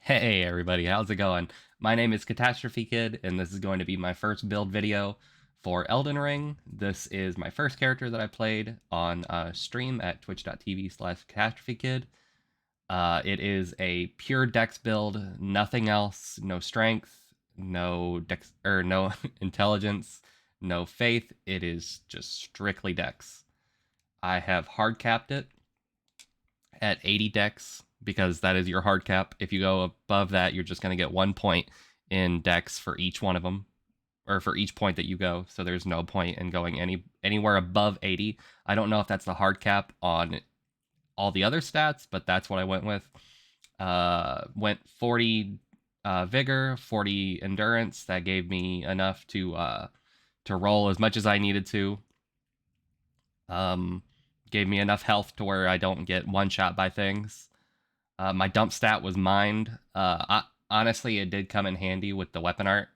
Hey everybody, how's it going? My name is Catastrophe Kid, and this is going to be my first build video for Elden Ring. This is my first character that I played on stream at twitch.tv/catastrophekid. It is a pure dex build, nothing else, no strength, no dex or no intelligence, no faith. It is just strictly dex. I have hard capped it at 80 dex because that is your hard cap. If you go above that, you're just going to get 1 point in dex for each one of them, or for each point that you go. So there's no point in going anywhere above 80. I don't know if that's the hard cap on all the other stats, but that's what I went with. Went 40 vigor, 40 endurance. That gave me enough to roll as much as I needed to. Gave me enough health to where I don't get one shot by things. My dump stat was mined. Honestly, it did come in handy with the weapon art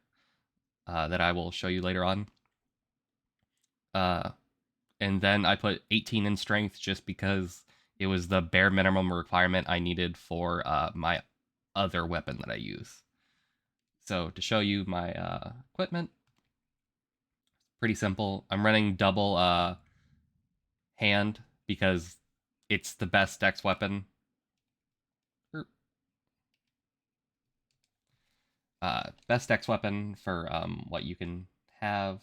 that I will show you later on. And then I put 18 in strength just because it was the bare minimum requirement I needed for my other weapon that I use. So to show you my equipment, pretty simple. I'm running double hand because it's the best dex weapon. Best dex weapon for what you can have.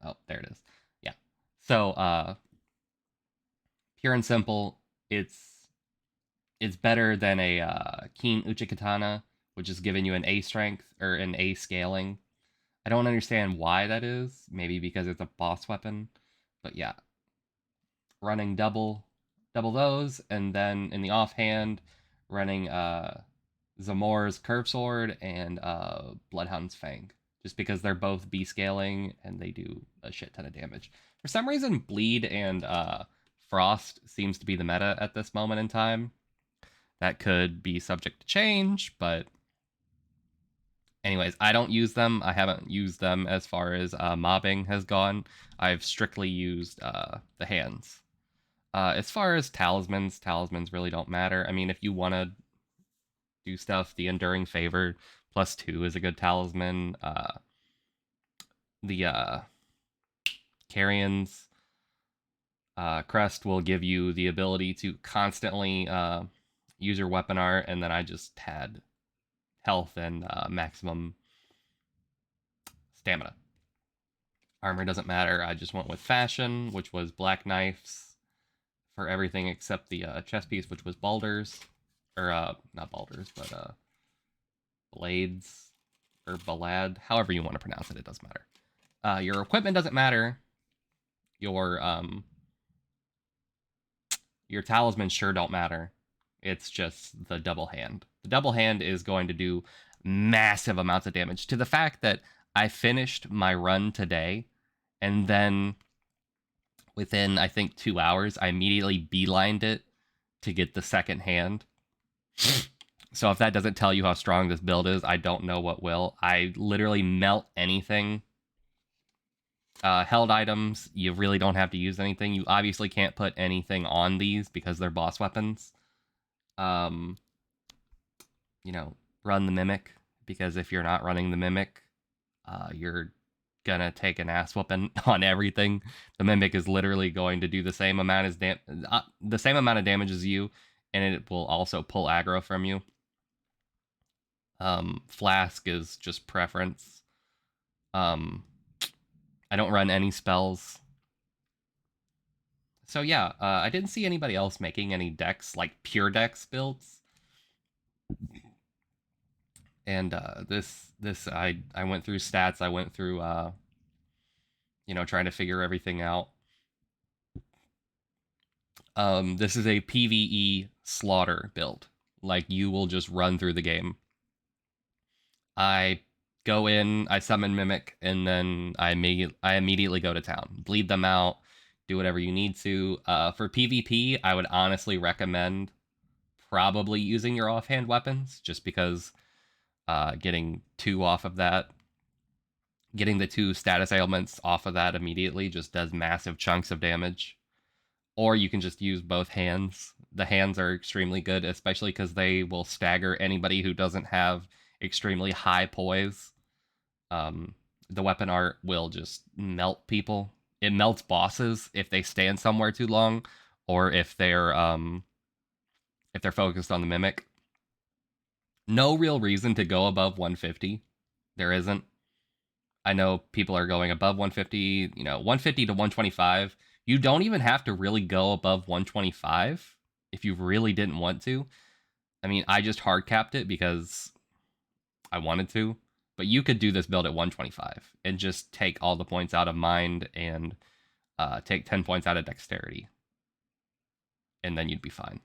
Oh, there it is. Yeah. So pure and simple, it's better than a keen Katana, which is giving you an A strength or an A scaling. I don't understand why that is. Maybe because it's a boss weapon, but yeah. Running double those, and then in the offhand, running Zamor's Curve Sword and Bloodhound's Fang, just because they're both B scaling and they do a shit ton of damage. For some reason, Bleed and Frost seems to be the meta at this moment in time. That could be subject to change, but anyways, I don't use them. I haven't used them as far as mobbing has gone. I've strictly used the hands. As far as talismans really don't matter. I mean, if you want to do stuff, the Enduring Favor +2 is a good talisman. The Carrion's Crest will give you the ability to constantly use your weapon art, and then I just had health and maximum stamina. Armor doesn't matter. I just went with Fashion, which was Black Knives for everything except the chest piece, which was Baldur's, or not Baldur's, but Blades or Balad, however you want to pronounce it. It doesn't matter. Your equipment doesn't matter. Your talismans sure don't matter. It's just the double hand. The double hand is going to do massive amounts of damage, to the fact that I finished my run today, and then within, I think, 2 hours, I immediately beelined it to get the second hand. So if that doesn't tell you how strong this build is, I don't know what will. I literally melt anything. Held items, you really don't have to use anything. You obviously can't put anything on these because they're boss weapons. Run the Mimic, because if you're not running the Mimic, you're gonna take an ass whooping on everything. The Mimic is literally going to do the same amount of damage as you, and it will also pull aggro from you. Flask is just preference. I don't run any spells. So yeah, I didn't see anybody else making any decks, like pure dex builds. And I went through stats. I went through trying to figure everything out. This is a PVE slaughter build. Like, you will just run through the game. I go in, I summon Mimic, and then I immediately go to town. Bleed them out, do whatever you need to. For PvP, I would honestly recommend probably using your offhand weapons, just because getting the 2 status ailments off of that immediately just does massive chunks of damage. or you can just use both hands. The hands are extremely good, especially because they will stagger anybody who doesn't have extremely high poise. The weapon art will just melt people. It melts bosses if they stand somewhere too long, or if they're focused on the mimic. No real reason to go above 150. There isn't. I know people are going above 150, 150 to 125. You don't even have to really go above 125 if you really didn't want to. I mean, I just hard capped it because I wanted to, but you could do this build at 125 and just take all the points out of mind and take 10 points out of dexterity, and then you'd be fine.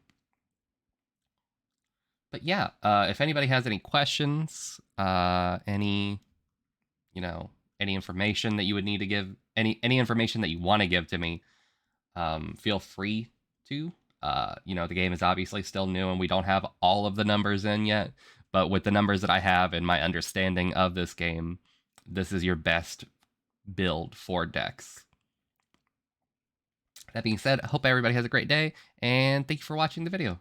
But yeah, if anybody has any questions, any information that you would need to give, any information that you want to give to me, feel free to. The game is obviously still new and we don't have all of the numbers in yet, but with the numbers that I have and my understanding of this game, this is your best build for Dex. That being said, I hope everybody has a great day, and thank you for watching the video.